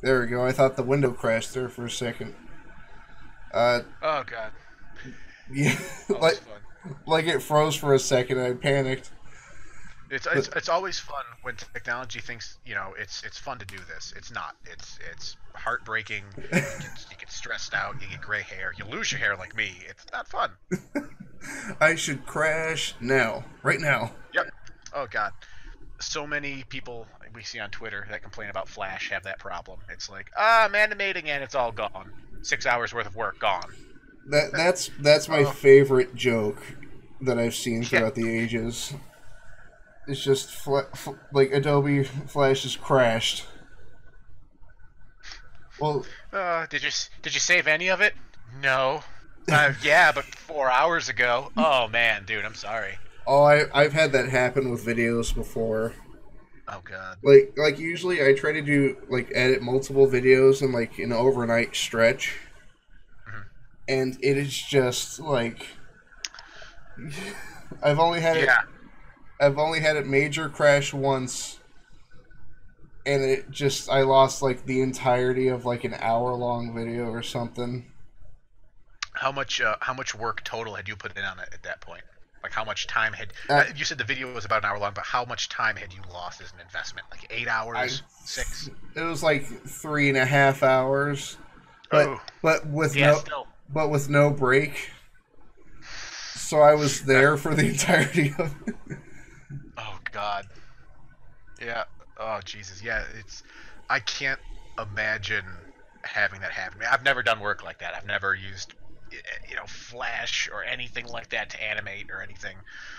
There we go. I thought the window crashed there for a second. Uh, Oh god, yeah, always like fun. like it froze for a second. I panicked. It's But it's it's always fun when technology thinks it's fun to do this. It's not. It's heartbreaking. You get stressed out. You get gray hair. You lose your hair like me. It's not fun. I should crash now, right now. Yep. Oh god. So many people we see on Twitter that complain about Flash have that problem. It's like, I'm animating and it's all gone. 6 hours worth of work gone. That's my Oh favorite joke that I've seen yeah. throughout the ages. It's just like Adobe Flash has crashed. Well, Did you save any of it? No. Yeah, but 4 hours ago. Oh man, dude, I'm sorry. I've had that happen with videos before. Oh god. Like usually I try to do like edit multiple videos in like an overnight stretch, Mhm. and it is just like I've only had it Yeah. I've only had it major crash once, and it just I lost like the entirety of like an hour long video or something. How much work total had you put in on it at that point? Like how much time had Uh, you said the video was about an hour long, but how much time had you lost as an investment? Like eight I hours, six? it was like 3.5 hours, but Oh, but with yeah, no still. but with no break. So I was That, there for the entirety of it. oh God. Yeah. Oh Jesus. Yeah. I can't imagine having that happen. I mean, I've never done work like that. I've never used, Flash or anything like that to animate or anything.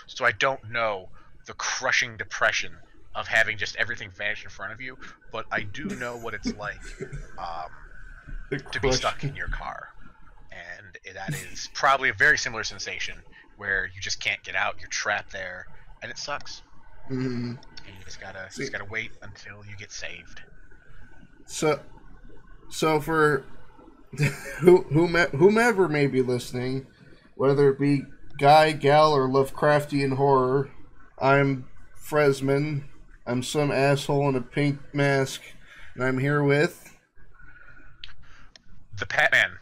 So I don't know the crushing depression of having just everything vanish in front of you. But I do know what it's like um, The to be crush. stuck in your car, and that is probably a very similar sensation where you just can't get out. You're trapped there, and it sucks. Mm. And you just gotta See, wait until you get saved. so so for whomever may be listening, whether it be guy, gal, or Lovecraftian horror, I'm Frezzman. I'm some asshole in a pink mask, and I'm here with. ThePatMann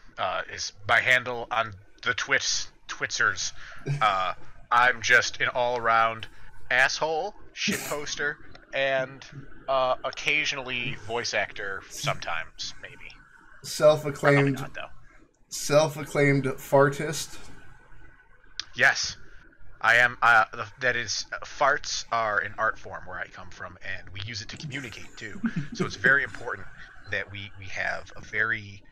is my handle on the Twitzers. Uh, I'm just an all-around asshole, shit poster, and occasionally voice actor. Sometimes, maybe. Probably self-acclaimed not though. self-acclaimed fartist. Yes, I am. That is, farts are an art form where I come from, and we use it to communicate too. So it's very important that we have a very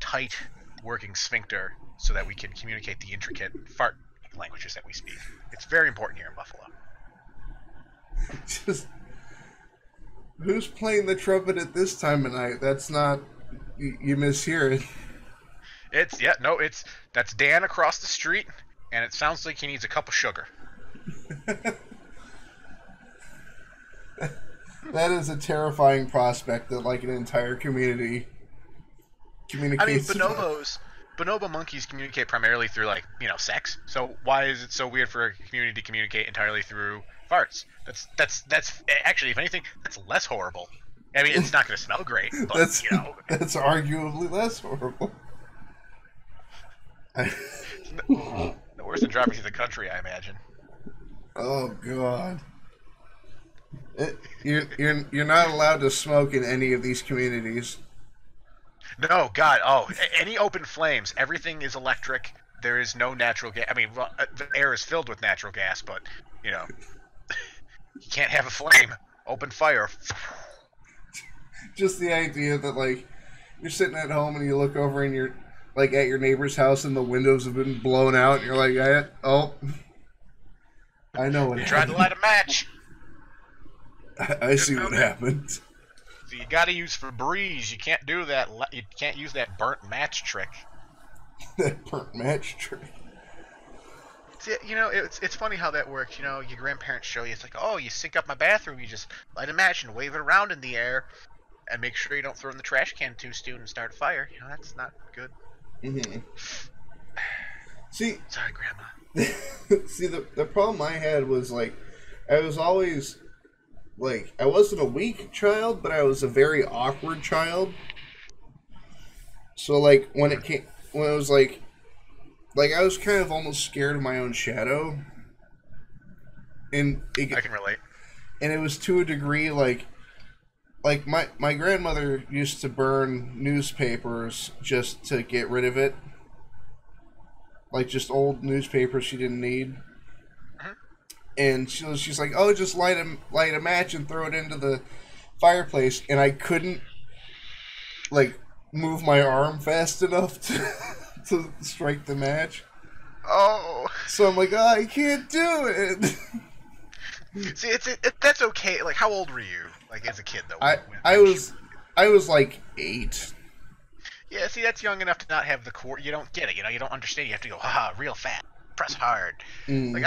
tight working sphincter so that we can communicate the intricate fart languages that we speak. It's very important here in Buffalo. Just who's playing the trumpet at this time of night? That's not you mishear it. It's yeah no it's That's Dan across the street, and it sounds like he needs a cup of sugar. That is a terrifying prospect that like an entire community I mean, communicates about. bonobo monkeys communicate primarily through like sex. So why is it so weird for a community to communicate entirely through farts? That's actually, if anything, that's less horrible. I mean, it's not going to smell great, but That's that's arguably less horrible. it's no worse than driving through the country, I imagine. Oh god. You're not allowed to smoke in any of these communities. No, God, oh, any open flames, everything is electric. There is no natural gas. I mean, well, the air is filled with natural gas, but you know, you can't have a flame. Open fire. Just the idea that like you're sitting at home and you look over and you're like at your neighbor's house and the windows have been blown out and you're like, oh, I know what You tried to light happened. a match. I Just see what found it. happened. So you got to use Febreze. You can't do that. You can't use that burnt match trick. That burnt match trick. See, it's funny how that works. Your grandparents show you. It's like, oh, you sync up my bathroom. You just light a match and wave it around in the air, and make sure you don't throw it in the trash can too soon and start a fire. That's not good. Hmm. See, Sorry, Grandma. see the problem I had was like I was always like I wasn't a weak child, but I was a very awkward child. So like when it was like I was kind of almost scared of my own shadow, and I can relate. it was to a degree like my grandmother used to burn newspapers just to get rid of it, like just old newspapers she didn't need. Mhm. And she's like, oh, just light a match and throw it into the fireplace, and I couldn't like move my arm fast enough to to strike the match. Oh, So I'm like, oh, I can't do it. see, that's okay. Like, how old were you? Like, as a kid, though. I I When was I was like 8. yeah, see, that's young enough to not have the core. You don't get it. You don't understand. You have to go, haha, real fast, press hard. Like, Mm.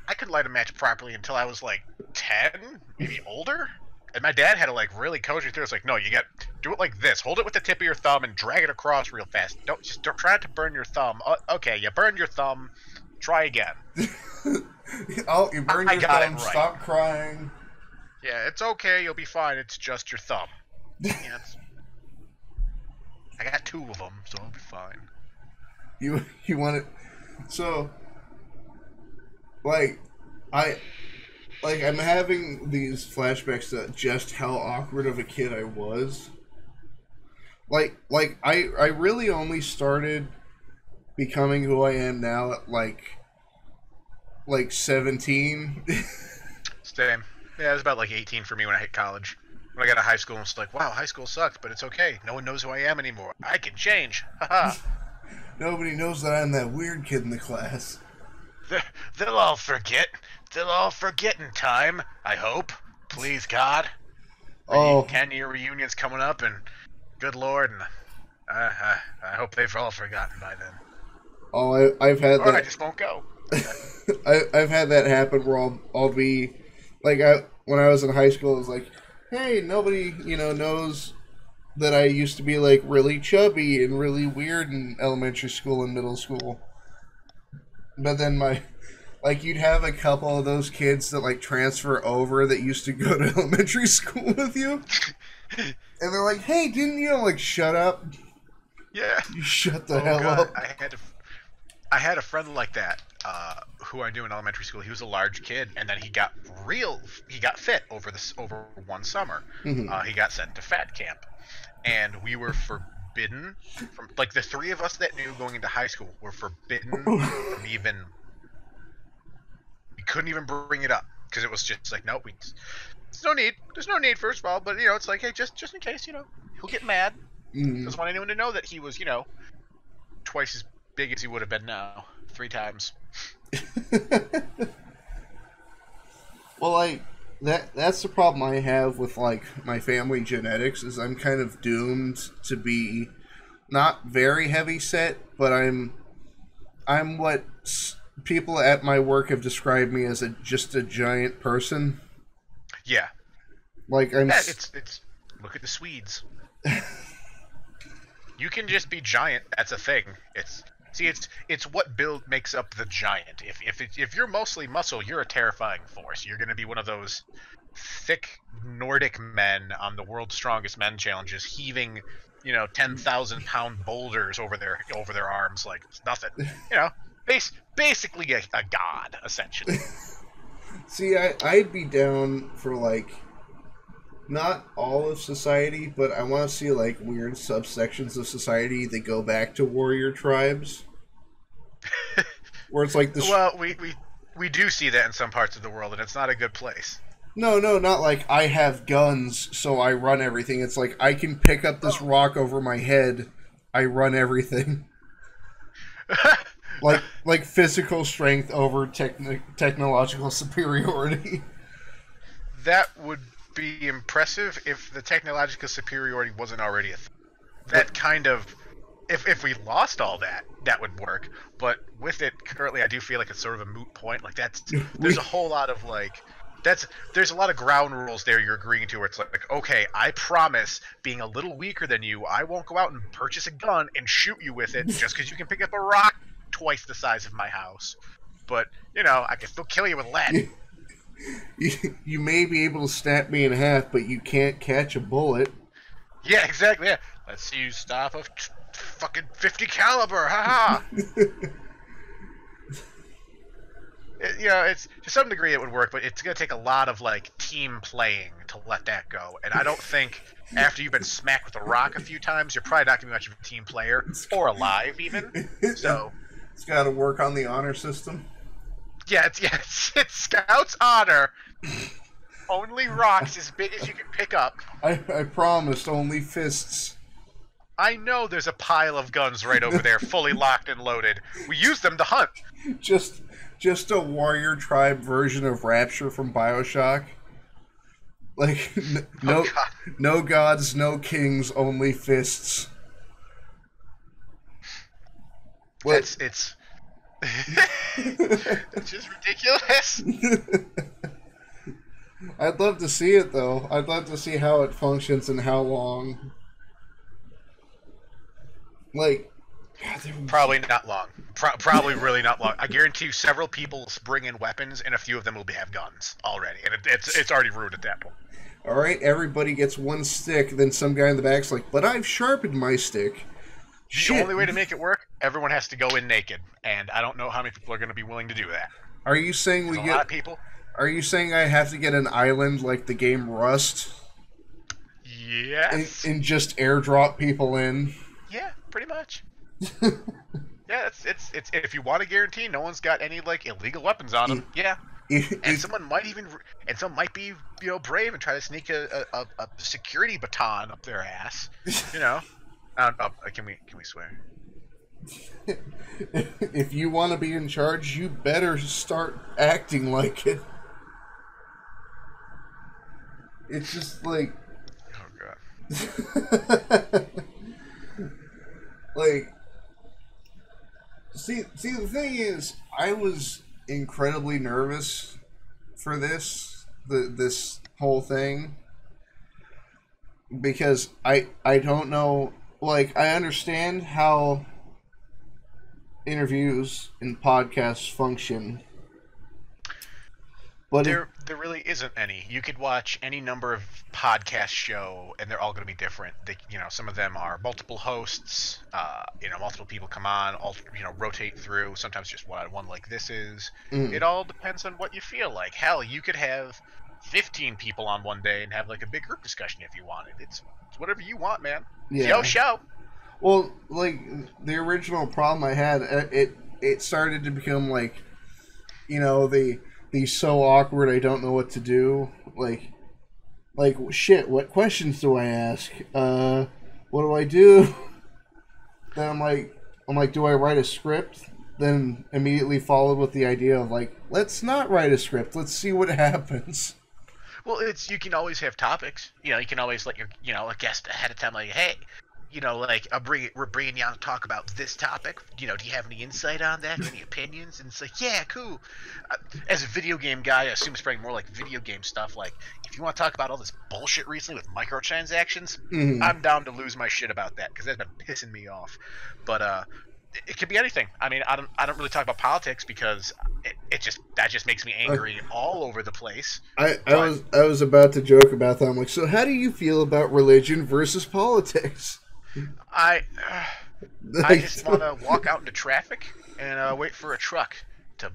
I couldn't light a match properly until I was like 10, maybe older. And my dad had to like really coach me through. It's like, no, you got do it like this. Hold it with the tip of your thumb and drag it across real fast. Don't try not to burn your thumb. Okay, you burned your thumb. Try again. Oh, you burned I your got it thumb. right. Stop crying. Yeah, it's okay. You'll be fine. It's just your thumb. Yeah, I got 2 of them, so I'll be fine. You want it? So like I I'm having these flashbacks to just how awkward of a kid I was. I really only started becoming who I am now at like 17. Same. Yeah, it was about like 18 for me when I hit college. When I got to high school, I was like, wow, high school sucked, but it's okay. No one knows who I am anymore. I can change. Haha. Nobody knows that I'm that weird kid in the class. They'll all forget. They'll all forget in time, I hope. Please, God. Oh, 10-year reunion's coming up, and good Lord, and I hope they've all forgotten by then. I've had Or I that. just won't go. I've had that happen where I'll be like when I was in high school, I was like, hey, nobody knows that I used to be like really chubby and really weird in elementary school and middle school. But then you'd have a couple of those kids that like transfer over that used to go to elementary school with you, and they're like, hey, didn't you? I'm like, shut up. Yeah. You shut the Oh hell God, up. I had a friend like that, who I knew in elementary school. He was a large kid, and then he got fit over one summer. Mhm. He got sent to fat camp, and we were forbidden from like the 3 of us that knew going into high school were forbidden from even. We couldn't even bring it up because it was just like, nope, there's no need. There's no need, first of all, but it's like, hey, just in case, he'll get mad. Mhm. Doesn't want anyone to know that he was, twice as big as he would have been now, 3 times. Well, that's the problem I have with like my family genetics is I'm kind of doomed to be not very heavy set, but I'm what people at my work have described me as just a giant person. Yeah, Like I'm yeah. It's look at the Swedes. You can just be giant. That's a thing. It's what build makes up the giant. If you're mostly muscle, you're a terrifying force. You're going to be one of those thick Nordic men on the World's Strongest Men challenges, heaving 10,000-pound boulders over their arms like it's nothing. Basically a god essentially. See, I'd be down for like not all of society, but I want to see like weird subsections of society that go back to warrior tribes, where it's like the Well, we do see that in some parts of the world, and it's not a good place. no, not like I have guns, so I run everything. It's like I can pick up this rock over my head, I run everything. Like physical strength over technological superiority. That would be impressive if the technological superiority wasn't already a thing. That kind of, if we lost all that, that would work. But with it currently, I do feel like it's sort of a moot point. Like there's a whole lot of there's a lot of ground rules there you're agreeing to where it's like, okay, I promise being a little weaker than you, I won't go out and purchase a gun and shoot you with it just because you can pick up a rock twice the size of my house. But, I can still kill you with lead. You may be able to snap me in half, but you can't catch a bullet. Yeah, exactly. Yeah. Let's see you stop a fucking 50 caliber. Haha. It's to some degree it would work, but it's gonna take a lot of like team playing to let that go. And I don't think after you've been smacked with a rock a few times, you're probably not gonna be much of a team player or alive even. So It's got to work on the honor system. yeah, it's Scout's honor. Only rocks as big as you can pick up. I promised only fists. I know there's a pile of guns right over there, fully locked and loaded. We use them to hunt. Just a warrior tribe version of Rapture from BioShock. Like no no gods, no kings, only fists. What? It's it's just ridiculous. I'd love to see it though. I'd love to see how it functions and how long. Like, God, probably not long. Probably really not long. I guarantee you, several people bring in weapons, and a few of them will have guns already, and it's already ruined at that point. All right, everybody gets one stick. Then some guy in the back's like, "But I've sharpened my stick." The only way to make it work, everyone has to go in naked, and I don't know how many people are going to be willing to do that. Are you saying we a get lot of people? Are you saying I have to get an island like the game Rust? Yes. And just airdrop people in? Yeah, pretty much. Yeah, it's if you want to guarantee no one's got any like illegal weapons on them, yeah. And someone might be brave and try to sneak a security baton up their ass. Can we swear? If you want to be in charge, you better start acting like it. It's just like, oh god. Like, see, the thing is, I was incredibly nervous for this whole thing, because I don't know, like, I understand how interviews and podcasts function, but there really isn't any. You could watch any number of podcast show, and they're all going to be different. Some of them are multiple hosts. Multiple people come on, rotate through. Sometimes just one like this is. It all depends on what you feel like. Hell, you could have 15 people on one day and have like a big group discussion if you wanted. It's whatever you want, man. Yeah. Yo, show. Well, like, the original problem I had, it started to become like, the so awkward I don't know what to do. Like shit, what questions do I ask? What do I do? Then I'm like, do I write a script? Then immediately followed with the idea of like, let's not write a script. Let's see what happens. Well, you can always have topics. You can always let your a guest ahead of time, like, hey, we're bringing you on to talk about this topic. Do you have any insight on that or any opinions? And it's like, yeah, cool. As a video game guy, I assume it's probably more like video game stuff. Like, if you want to talk about all this bullshit recently with microtransactions, I'm down to lose my shit about that because that's been pissing me off. But it could be anything. I mean, I don't really talk about politics because that just makes me angry all over the place. I was about to joke about that. I'm like, so how do you feel about religion versus politics? I just want to walk out into traffic and wait for a truck to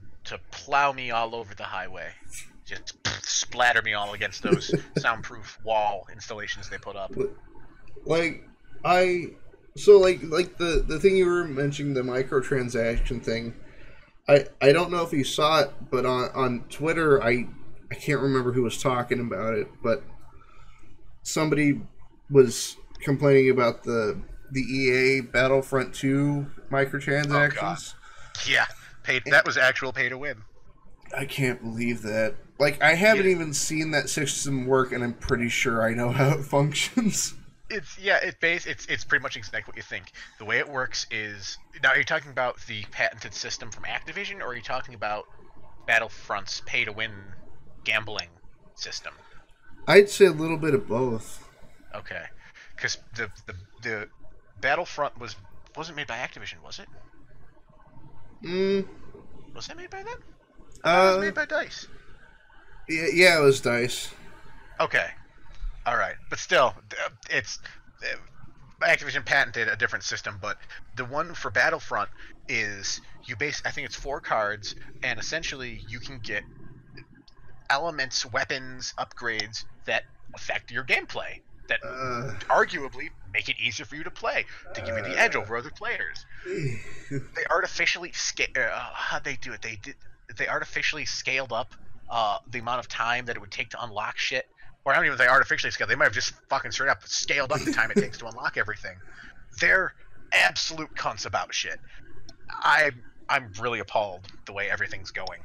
plow me all over the highway. Just splatter me all against those soundproof wall installations they put up. The thing you were mentioning, the microtransaction thing, I don't know if you saw it, but on Twitter, I can't remember who was talking about it, but somebody was complaining about the EA Battlefront 2 microtransactions. Oh, God. Yeah, that was actual pay to win. I can't believe that. Like, I haven't even seen that system work, and I'm pretty sure I know how it functions. It's pretty much exactly what you think. The way it works is, now are you talking about the patented system from Activision, or are you talking about Battlefront's pay to win gambling system? I'd say a little bit of both. Okay. Because the Battlefront wasn't made by Activision, was it? Was it made by them? It was made by DICE. Yeah, it was dice. Okay, all right, but still, it's Activision patented a different system, but the one for Battlefront is you base. I think it's 4 cards, and essentially you can get elements, weapons, upgrades that affect your gameplay. That Uh, arguably make it easier for you to play, to give you the edge over other players. They artificially how'd they do it? They artificially scaled up the amount of time that it would take to unlock shit. Or I don't even think they artificially scaled. They might have just fucking straight up scaled up the time it takes to unlock everything. They're absolute cunts about shit. I'm really appalled the way everything's going.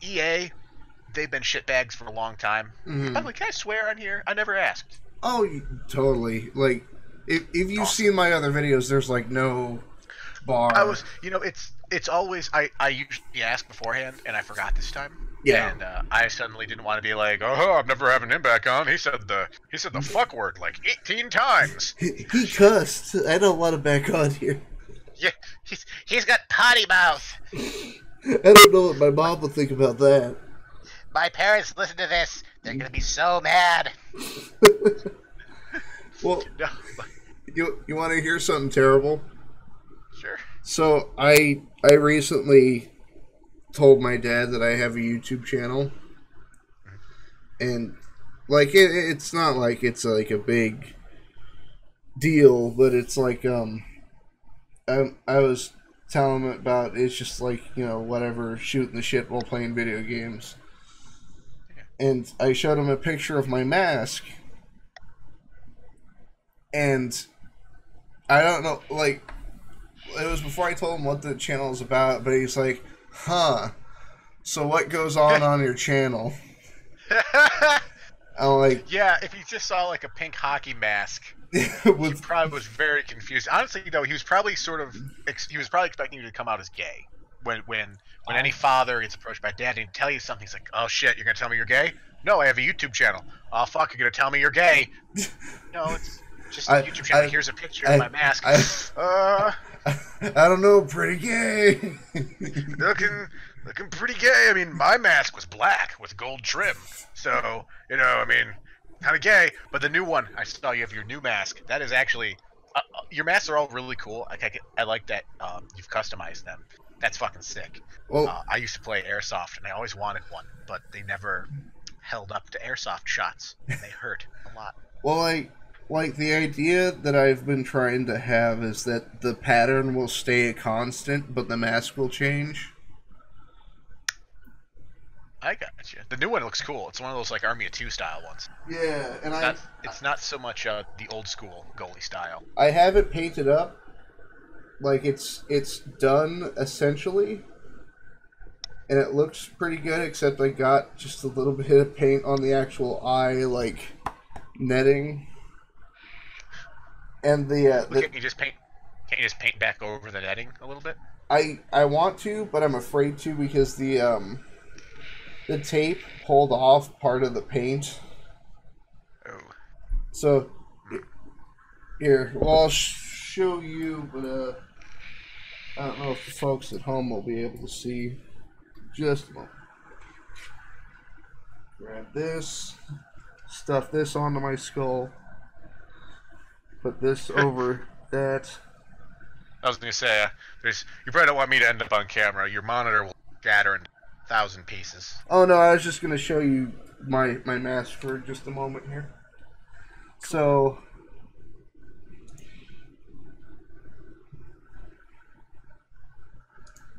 EA, they've been shitbags for a long time. By the way, can I swear on here? I never asked. Oh, totally. Like, if you've Awesome. seen my other videos, there's like no bar. It's always I usually ask beforehand, and I forgot this time. Yeah. And I suddenly didn't want to be like, oh, I'm never having him back on. He said the fuck word like 18 times. He cussed. I don't want him back on here. Yeah, he's got potty mouth. I don't know what my mom would think about that. My parents listen to this. They're gonna be so mad. Well, No, you want to hear something terrible? sure. So I recently told my dad that I have a YouTube channel, and like it's not like it's like a big deal, but it's like I was telling him about it's just like, you know, whatever, shooting the shit while playing video games. And I showed him a picture of my mask, and I don't know, like, it was before I told him what the channel is about, but he's like, huh, so what goes on your channel? I'm like, Yeah, if you just saw like a pink hockey mask, he with, probably was very confused. Honestly, though, he was probably expecting you to come out as gay. When any father gets approached by dad and tell you something, he's like, "Oh shit, you're gonna tell me you're gay? No, I have a YouTube channel. Oh fuck, you're gonna tell me you're gay? No, it's just a YouTube channel. Here's a picture of my mask. I don't know, pretty gay. looking pretty gay. I mean, my mask was black with gold trim, so I mean, kind of gay. But the new one, I saw you have your new mask. That is actually, your masks are all really cool. I like that you've customized them. That's fucking sick. Well, I used to play airsoft, and I always wanted one, but they never held up to airsoft shots, and they hurt a lot. well, like the idea that I've been trying to have is that the pattern will stay a constant, but the mask will change. I got you. The new one looks cool. It's one of those like Army of Two style ones. Yeah, and It's not so much the old school goalie style. I have it painted up. Like it's done essentially, and it looks pretty good. Except I got just a little bit of paint on the actual eye, like netting, and Can't you just paint back over the netting a little bit? I want to, but I'm afraid to because the tape pulled off part of the paint. Oh. So here, well, I'll show you, but I don't know if the folks at home will be able to see. Just a moment. Grab this, stuff this onto my skull, put this over that. I was gonna say, you probably don't want me to end up on camera. Your monitor will shatter in 1,000 pieces. Oh no, I was just gonna show you my mask for just a moment here. So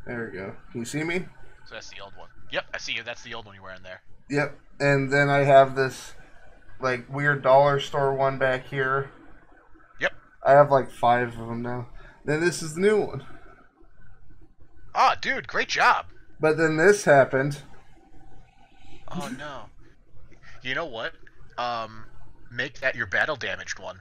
there we go. Can you see me? So that's the old one. Yep, I see you. That's the old one you're wearing there. Yep. And then I have this like weird dollar store one back here. Yep. I have like 5 of them now. Then this is the new one. Ah, dude, great job. But then this happened. Oh no. You know what? Make that your battle damaged one.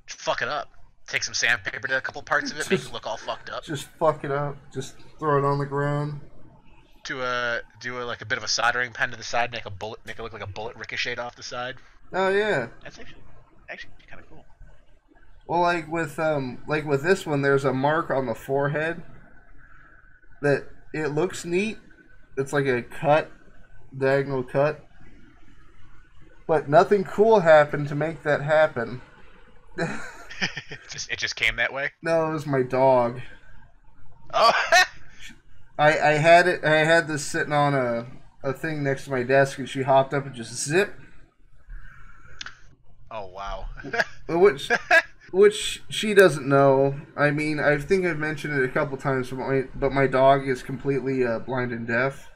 Fuck it up. Take some sandpaper to a couple parts of it, make it look all fucked up. Just fuck it up. Just throw it on the ground. Do a like a bit of a soldering pen to the side, make it look like a bullet ricocheted off the side. Oh yeah. That's actually kind of cool. Well, like with this one, there's a mark on the forehead that it looks neat. It's like a cut, diagonal cut. But nothing cool happened to make that happen. it just came that way. No, it was my dog. Oh. I had it. I had this sitting on a thing next to my desk, and she hopped up and just zip. Oh wow. Which she doesn't know. I mean, I think I've mentioned it a couple times, but my dog is completely blind and deaf.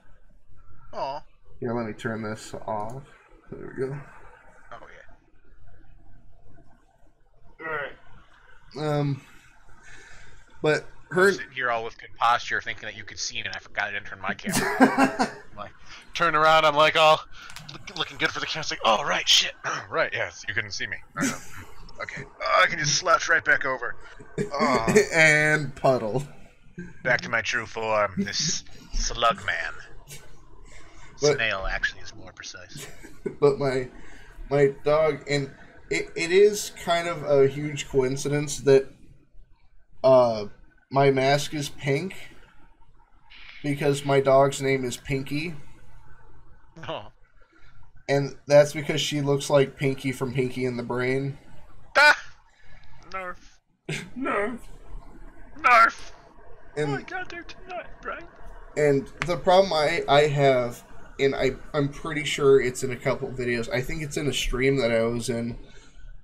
Oh. Here, let me turn this off. There we go. Oh yeah. All right. But her I'm sitting here all with good posture, thinking that you could see it, and I forgot I didn't turn my camera. I'm like, turn around, I'm like all looking good for the camera. It's like, oh right, shit, right, yes, you couldn't see me. Okay, I can just slouch right back over. Oh. And puddle. Back to my true form, this slug man. Snail actually is more precise. But my dog, and it is kind of a huge coincidence that my mask is pink because my dog's name is Pinky. Oh. And that's because she looks like Pinky from Pinky and the Brain. Ah! Nerf. Nerf. Nerf. And, oh, I got there tonight, right? And the problem I have, and I'm pretty sure it's in a couple of videos, I think it's in a stream that I was in,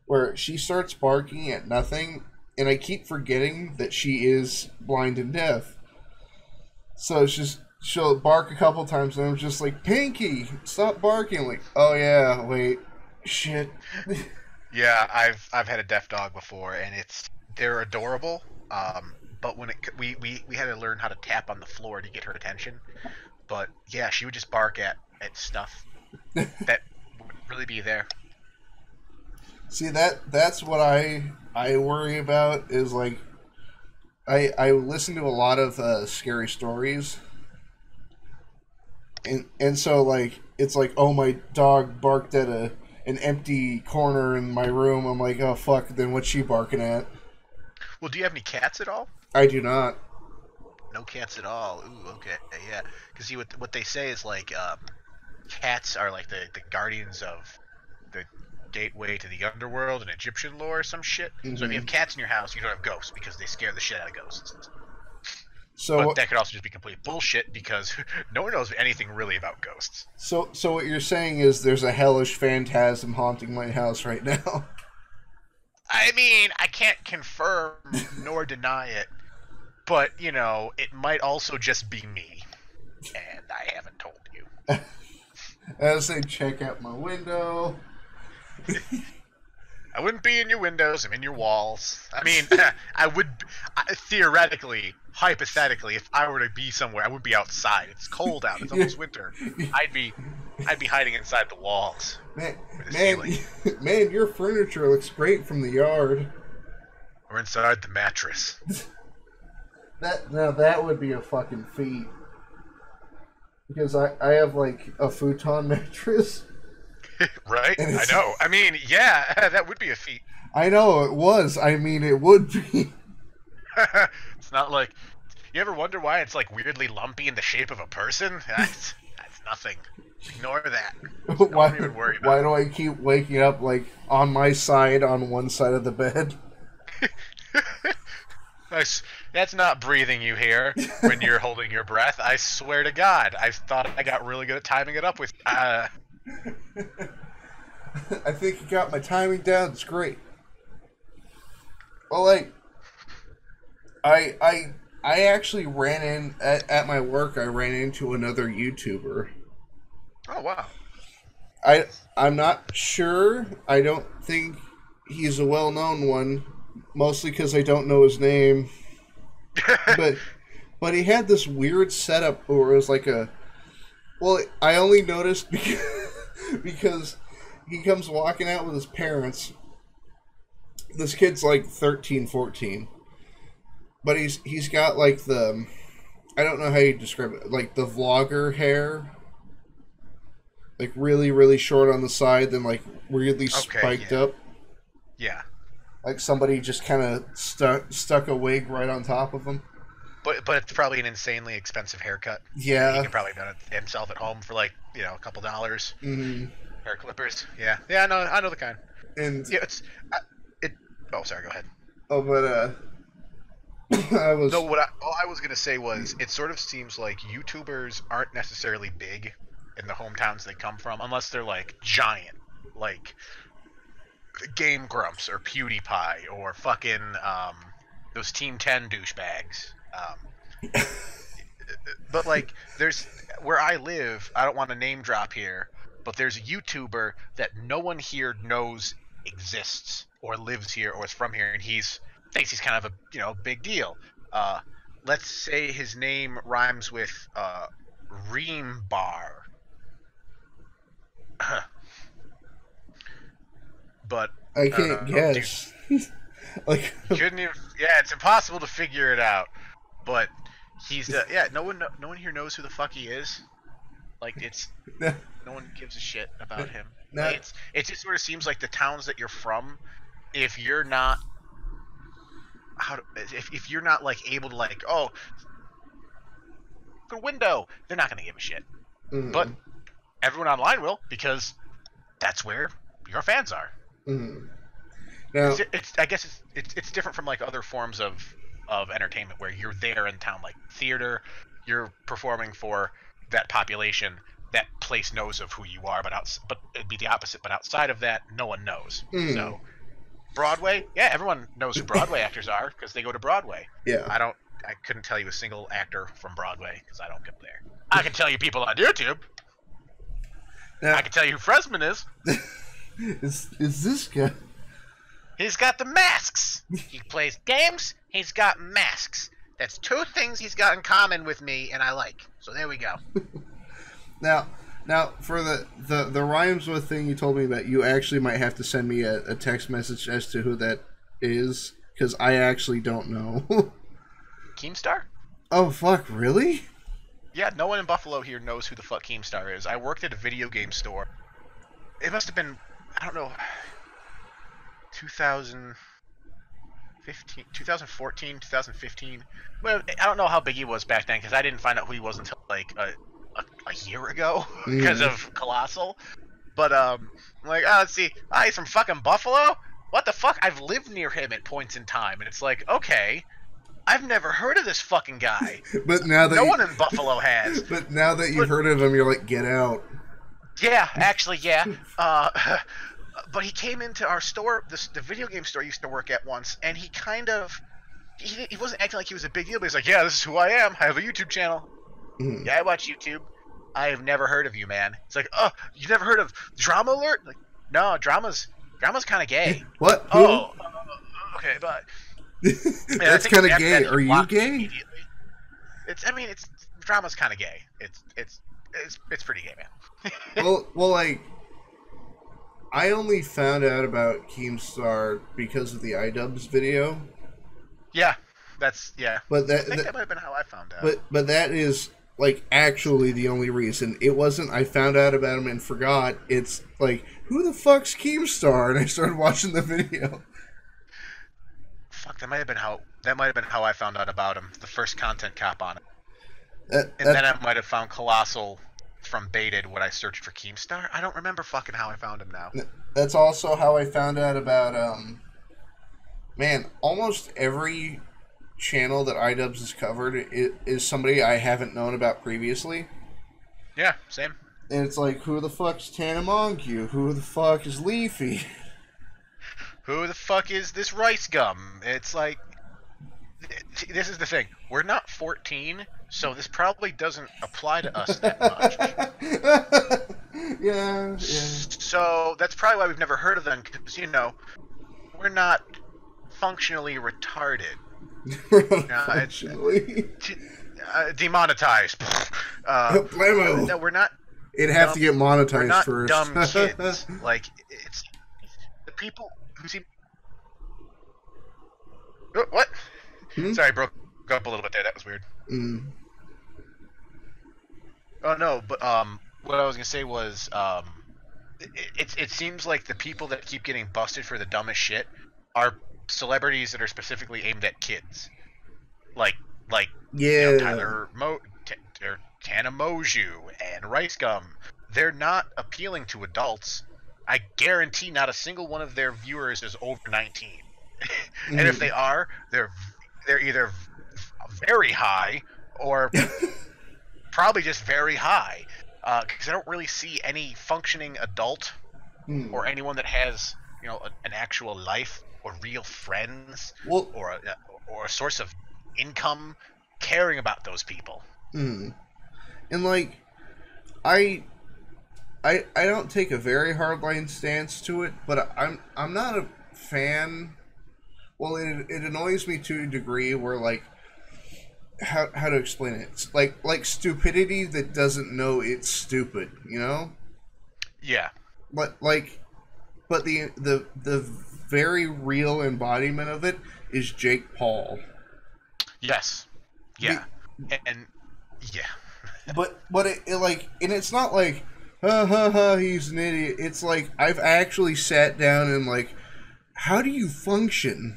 where she starts barking at nothing, and I keep forgetting that she is blind and deaf. So she'll bark a couple times, and I'm just like, Pinky, stop barking. Like, oh yeah, wait, shit. Yeah, I've had a deaf dog before, and they're adorable. But when we had to learn how to tap on the floor to get her attention. But yeah, she would just bark at stuff that would really be there. See, that's what I worry about is like I listen to a lot of scary stories, and so like it's like, oh, my dog barked at an empty corner in my room. I'm like, oh fuck, then what's she barking at? Well, do you have any cats at all? I do not. No cats at all. Ooh, okay, yeah. Because see, what they say is like cats are like the guardians of the gateway to the underworld in Egyptian lore or some shit. Mm-hmm. So if you have cats in your house, you don't have ghosts because they scare the shit out of ghosts. So, but that could also just be complete bullshit because no one knows anything really about ghosts. So what you're saying is there's a hellish phantasm haunting my house right now. I mean, I can't confirm nor deny it, but, you know, it might also just be me, and I haven't told you. As they check out my window. I wouldn't be in your windows, I'm in your walls. I mean, I would, theoretically, hypothetically, if I were to be somewhere, I wouldn't be outside. It's cold out, it's almost winter. I'd be hiding inside the walls. Man, your furniture looks great from the yard. Or inside the mattress. That would be a fucking feat. Because I have like a futon mattress. Right? I know. I mean, yeah, that would be a feat. I know, it was. I mean, it would be. It's not like... You ever wonder why it's like weirdly lumpy in the shape of a person? That's nothing. Ignore that. Don't even worry about why do I keep waking up like on my side on one side of the bed? That's not breathing you hear when you're holding your breath. I swear to God, I thought I got really good at timing it up with. I think you got my timing down. It's great. Well, like, I actually ran in at my work. I ran into another YouTuber. Oh wow. I'm not sure. I don't think he's a well-known one, mostly because I don't know his name. but he had this weird setup where it was like a... Well, I only noticed because he comes walking out with his parents. This kid's like 13, 14. But he's got like the... I don't know how you describe it. Like the vlogger hair. Like really, really short on the side, then like weirdly spiked up. Yeah. Like somebody just kind of stuck a wig right on top of him. but it's probably an insanely expensive haircut. He Yeah. could probably done it himself at home for like a couple dollars. Mm, Hair clippers. Yeah, yeah, I know the kind. and Yeah, it. Oh, sorry. Go ahead. oh, but I No, was. all I was gonna say was it sort of seems like YouTubers aren't necessarily big in the hometowns they come from, unless they're like giant, like Game Grumps or PewDiePie or fucking those Team 10 douchebags. But like, there's where I live. I don't want to name drop here, but there's a YouTuber that no one here knows exists or lives here or is from here, and he's thinks he's kind of a big deal. Uh, let's say his name rhymes with Ream Bar, but I I don't can't know, dude. guess. Like, Couldn't even. Yeah, it's impossible to figure it out. But he's yeah. No one here knows who the fuck he is. Like no one gives a shit about him. now, Like, it just sort of seems like the towns that you're from, if you're not if you're not like able to like the window, they're not gonna give a shit. But mm, everyone online will because that's where your fans are. mm. Now, I guess it's different from like other forms of entertainment where you're there in town, like theater. You're performing for that population. That place knows of who you are, but it'd be the opposite. But outside of that, no one knows. mm, So Broadway, yeah, everyone knows who Broadway actors are because they go to Broadway. yeah. I couldn't tell you a single actor from Broadway because I don't go there. I can tell you people on YouTube. Now, I can tell you who Frezzman is. is this guy? He's got the masks. He plays games. He's got masks. That's two things he's got in common with me, and I like. So there we go. Now for the rhymes with thing you told me about, you actually might have to send me a text message as to who that is, because I actually don't know. Keemstar? Oh fuck, really? Yeah, no one in Buffalo here knows who the fuck Keemstar is. I worked at a video game store. It must have been, I don't know, 2015, 2014, 2015. Well, I don't know how big he was back then because I didn't find out who he was until like a year ago because of Colossal. But I'm like, let's see. He's from fucking Buffalo? What the fuck? I've lived near him at points in time, and it's like, okay, I've never heard of this fucking guy. But now that no one in Buffalo has. But now that you've heard of him, you're like, get out. Yeah, actually, yeah. But he came into our store, the video game store I used to work at once, and he kind of, he wasn't acting like he was a big deal, but he's like, yeah, this is who I am. I have a YouTube channel. Mm. Yeah, I watch YouTube. I have never heard of you, man. It's like, oh, you never heard of Drama Alert? Like, no, Drama's kind of gay. What? Who? Oh, okay, but That's kind of gay. Are you gay? It's Drama's kind of gay. It's pretty gay, man. well, like, I only found out about Keemstar because of the iDubbbz video. Yeah, But I think that might have been how I found out. But that is like actually the only reason. It wasn't I found out about him and forgot. It's like, who the fuck's Keemstar? And I started watching the video. Fuck, that might have been how I found out about him. The first content cop on it. Then I might have found Colossal from Baited when I searched for Keemstar. I don't remember fucking how I found him now. That's also how I found out about man, almost every channel that iDubbbz has covered is somebody I haven't known about previously. Yeah, same. And it's like, who the fuck's Tana Montague? Who the fuck is Leafy? Who the fuck is this Rice Gum? It's like, this is the thing. We're not 14, so this probably doesn't apply to us that much. Yeah. So that's probably why we've never heard of them, because, we're not functionally retarded. Functionally. Demonetized. Blammo. No, we're not. It'd have to get monetized We're not first. dumb kids. Like, it's the people who seem. Oh, what? Sorry, I broke up a little bit there. That was weird. Oh no, but what I was gonna say was it seems like the people that keep getting busted for the dumbest shit are celebrities that are specifically aimed at kids, like Yeah. Tyler or Tana Moju and Rice Gum. They're not appealing to adults. I guarantee not a single one of their viewers is over 19. And if they are, they're either very high or probably just very high. Because I don't really see any functioning adult or anyone that has an actual life or real friends Well, or a source of income caring about those people. and like I I don't take a very hardline stance to it, but I'm not a fan. Well, it annoys me to a degree where like how to explain it? It's like stupidity that doesn't know it's stupid, you know? Yeah. But the very real embodiment of it is Jake Paul. Yes. Yeah. Be, and yeah. but it like, and it's not like ha ha ha he's an idiot. It's like I've actually sat down and like, how do you function?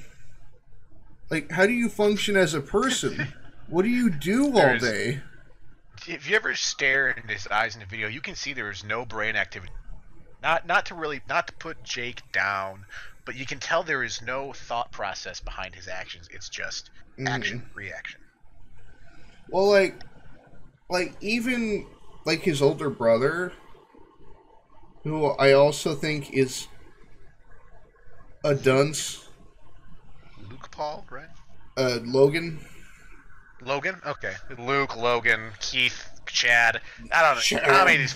Like, how do you function as a person? What do you do all day? If you ever stare into his eyes in a video, you can see there is no brain activity. Not to put Jake down, but you can tell there is no thought process behind his actions. It's just action, reaction. Well, like even like his older brother, who I also think is a dunce. Luke Paul, right? Logan. Logan? Okay. Luke, Logan, Keith, Chad. I don't know. Chad. How many of these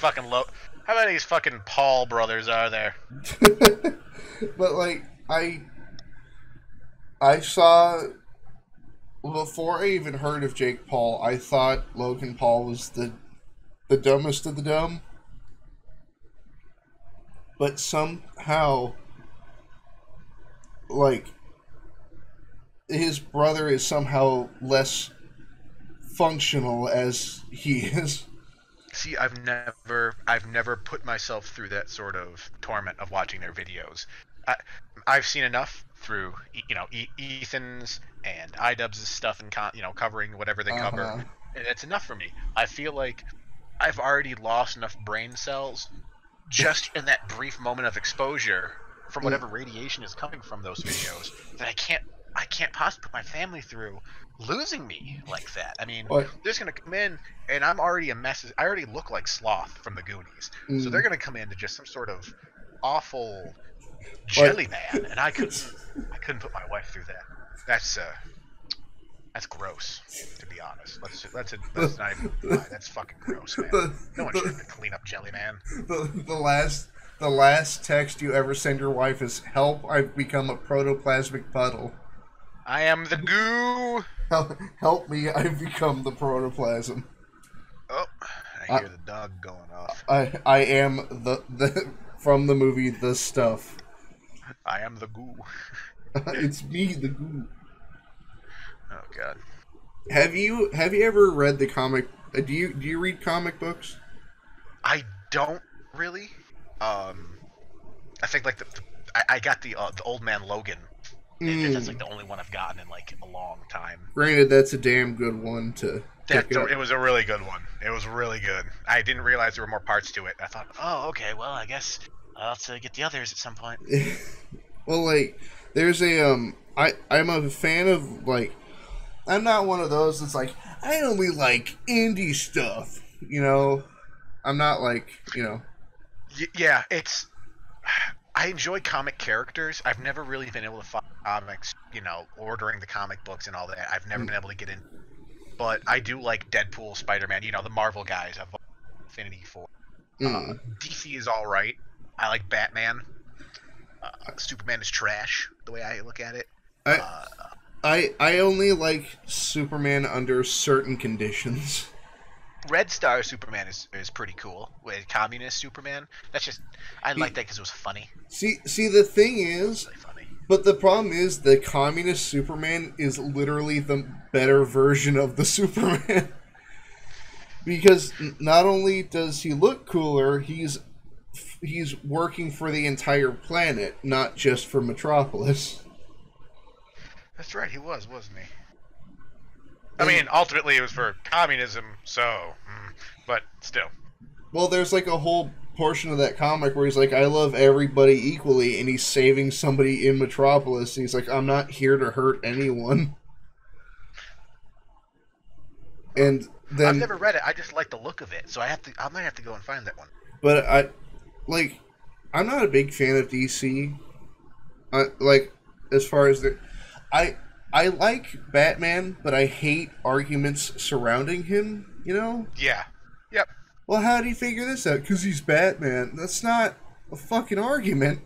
fucking Paul brothers are there? But like I saw, before I even heard of Jake Paul, I thought Logan Paul was the dumbest of the dumb. But somehow, like, his brother is somehow less functional as he is. See, I've never put myself through that sort of torment of watching their videos. I've seen enough through Ethan's and iDubbbz' stuff and covering whatever they cover, and it's enough for me. I feel like I've already lost enough brain cells just in that brief moment of exposure from whatever radiation is coming from those videos that I can't possibly put my family through losing me like that. I mean, they're just gonna come in, and I'm already a mess. I already look like Sloth from the Goonies, so they're gonna come into just some sort of awful jelly man, and I couldn't put my wife through that. That's gross, to be honest. Let's not even lie. That's fucking gross, man. No one should have to clean up jelly man. The last text you ever send your wife is, "Help! I've become a protoplasmic puddle. I am the goo. Help me! I've become the protoplasm." Oh, I hear the dog going off. I am the from the movie The Stuff. I am the goo. It's me, the goo. Oh God. Have you ever read the comic? Do you read comic books? I don't really. I think like I got the Old Man Logan. That's like the only one I've gotten in like a long time. Granted, that's a damn good one to. It was a really good one. It was really good. I didn't realize there were more parts to it. I thought, oh, okay, well, I guess I'll have to get the others at some point. Well, like, there's I'm a fan of, like, I'm not one of those that's like, I only like indie stuff, you know? I'm not like, you know. Yeah, I enjoy comic characters. I've never really been able to find comics, ordering the comic books and all that. I've never been able to get in. But I do like Deadpool, Spider-Man, the Marvel guys. I've affinity for. DC is all right. I like Batman. Superman is trash, the way I look at it. I only like Superman under certain conditions. Red Star Superman is pretty cool. With Communist Superman, I like that because it was funny. See, the thing is, really funny. But the problem is, the Communist Superman is literally the better version of the Superman. Because not only does he look cooler, he's working for the entire planet, not just for Metropolis. That's right, he was, wasn't he? I And mean, ultimately it was for communism, so, but still. well, there's like a whole portion of that comic where he's like, I love everybody equally, and he's saving somebody in Metropolis, and he's like, I'm not here to hurt anyone. And I've then, never read it. I just like the look of it, so I might have to go and find that one. but like, I'm not a big fan of DC. Like, as far as I, I like Batman, but I hate arguments surrounding him. You know? Yeah. Yep. Well, how did he figure this out? Because he's Batman. That's not a fucking argument.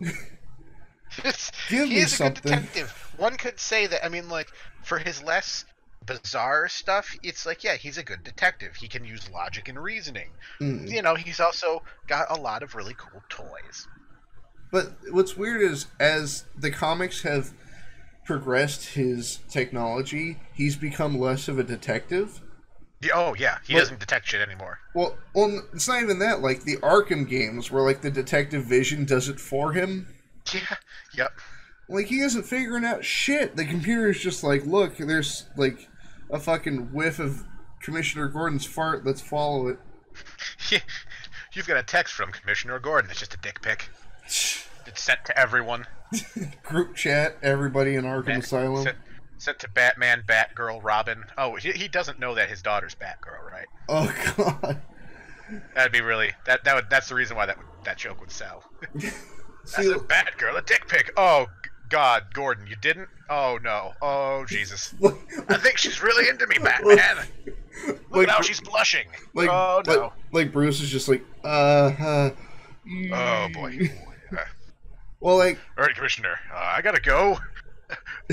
Give He me is a good something. detective. One could say that. I mean, like, for his less bizarre stuff, it's like, yeah, he's a good detective. He can use logic and reasoning. Mm. You know, he's also got a lot of really cool toys. But what's weird is, as the comics have progressed his technology, he's become less of a detective. Oh, yeah, he doesn't detect shit anymore. Well, it's not even that. Like, the Arkham games, where, like, the detective vision does it for him. Yeah, yep. Like, he isn't figuring out shit. The computer is just like, look, there's, like, a fucking whiff of Commissioner Gordon's fart. Let's follow it. You've got a text from Commissioner Gordon. It's just a dick pic. It's sent to everyone. Group chat, everybody in Arkham Asylum. Sent to Batman, Batgirl, Robin. Oh, he doesn't know that his daughter's Batgirl, right? Oh, God. That'd be really... That's the reason why that joke would sell. That's See, a Batgirl, a dick pic. Oh, God, Gordon, you didn't? Oh, no. Oh, Jesus. I think she's really into me, Batman. Look at how she's blushing. Like, oh, no. Like Bruce is just like, Oh, boy. Well, like... All right, Commissioner, I gotta go.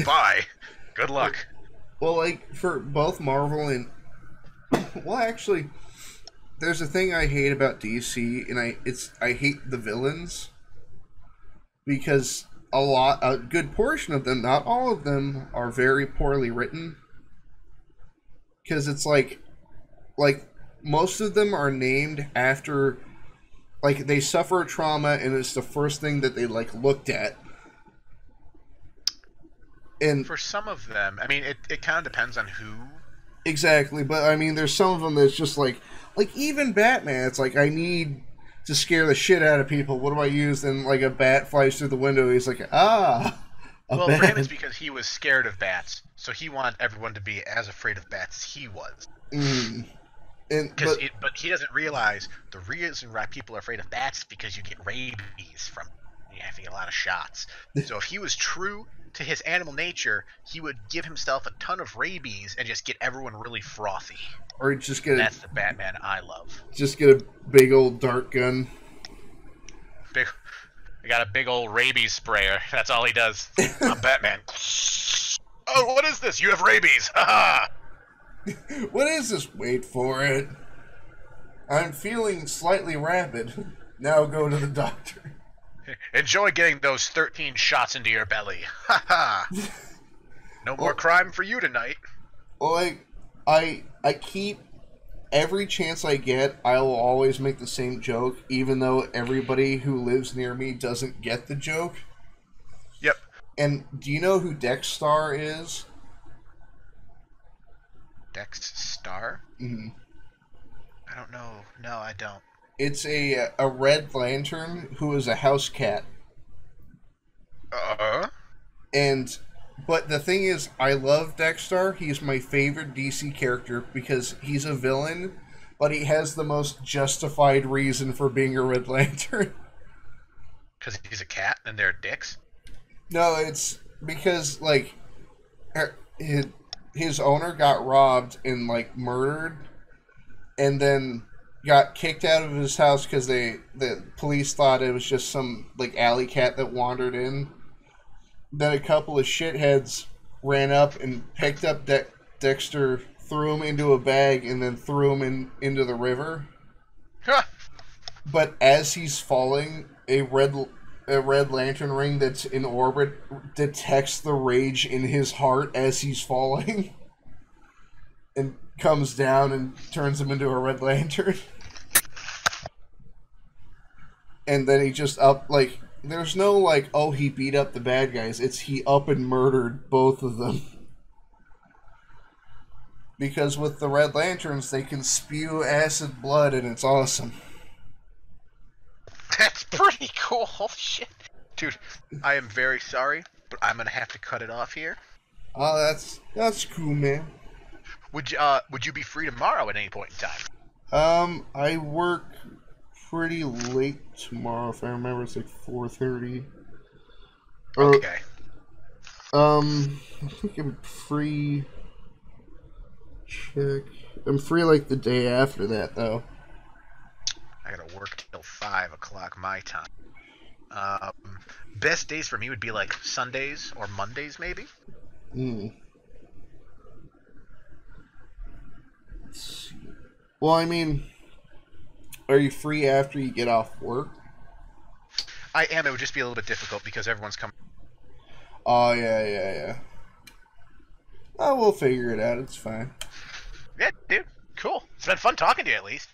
Bye. Good luck. Well, like, for both Marvel and... Well, actually, there's a thing I hate about DC, and I hate the villains. Because a good portion of them, not all of them, are very poorly written. Because it's like, most of them are named after, like, they suffer trauma, and it's the first thing that they, like, looked at. And for some of them, I mean, it kind of depends on who. Exactly, but I mean, there's some of them that's just like even Batman. It's like, I need to scare the shit out of people. What do I use? And like a bat flies through the window. He's like, Well, bat. for him, it's because he was scared of bats, so he wanted everyone to be as afraid of bats as he was. But he doesn't realize the reason why people are afraid of bats is because you get rabies from. You have to get a lot of shots. So if he was true to his animal nature, he would give himself a ton of rabies and just get everyone really frothy. Or just get That's the Batman I love. Just get a big old dart gun. I got a big old rabies sprayer. That's all he does. I'm Batman. Oh, what is this? You have rabies. Ha What is this? Wait for it. I'm feeling slightly rabid. Now go to the doctor. Enjoy getting those 13 shots into your belly. Ha ha. No more crime for you tonight. Well, I keep every chance I get, I will always make the same joke, even though everybody who lives near me doesn't get the joke. Yep. And do you know who Dexstar is? Dexstar? Mm-hmm. I don't know. No, I don't. It's a red lantern who is a house cat. But the thing is, I love Dexstar. He's my favorite DC character because he's a villain, but he has the most justified reason for being a Red Lantern. Because he's a cat and they're dicks? No, it's because, like, his owner got robbed and, like, murdered, and then got kicked out of his house because the police thought it was just some, like, alley cat that wandered in. Then a couple of shitheads ran up and picked up Dexter, threw him into a bag, and then threw him into the river. But as he's falling, a red lantern ring that's in orbit detects the rage in his heart as he's falling, and comes down and turns him into a red lantern. And then he just there's no, like, oh, he beat up the bad guys. It's he up and murdered both of them. because with the Red Lanterns, they can spew acid blood, and it's awesome. That's pretty cool. Holy shit. Dude, I am very sorry, but I'm gonna have to cut it off here. Oh, that's cool, man. Would you be free tomorrow at any point in time? I work pretty late tomorrow. If I remember, it's like 4:30. Or Okay. I think I'm free. Check. I'm free like the day after that, though. I gotta work till 5 o'clock my time. Best days for me would be like Sundays or Mondays, maybe. Hmm. Let's see. Well, I mean, are you free after you get off work? I am. It would just be a little bit difficult because everyone's coming. Oh, yeah. Oh, we'll figure it out. It's fine. Yeah, dude. Cool. It's been fun talking to you at least.